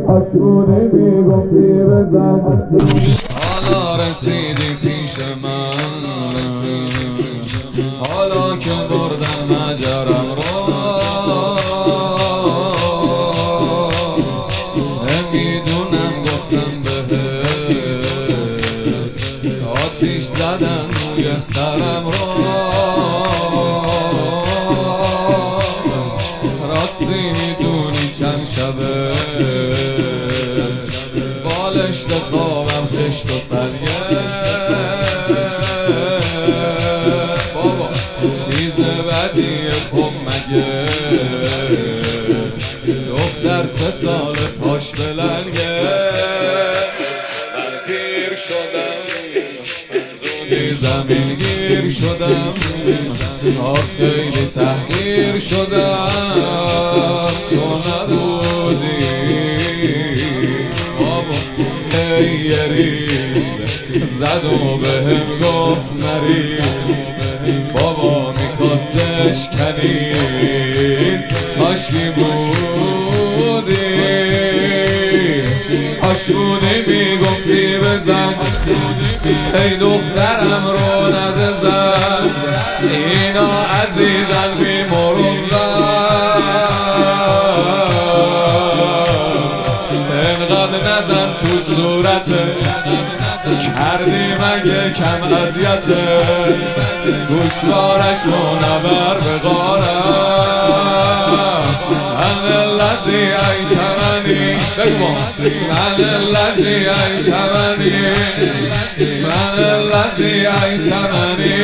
حشونی میگفتی بزن حالا رسیدی پیش من حالا که بردم مجرم را نمیدونم گفتم بهت آتیش زدن روی سرم را راستی میدونی چند شبه بالشت خوابم خشت و سریه بابا چیز بدی خب مگه دختر 3 سال پاش بلنگه من پیر شدم زودی زمین گیر شدم خیلی تحقیر شدم تو نبودی بابا یه ریز زد و بهم گفت نریز بابا میکاسش کنیز کاشکی بودی آشونی میگفتی بزن ای دخترم رو نده زن اینا عزیزن میمرغن انقدر نزن تو صورتش کردی مگه کم اذیته گوشوارشو نبر به غارم من الذی ایتمنی بگو من الذی ایتمنی من الذی ایتمنی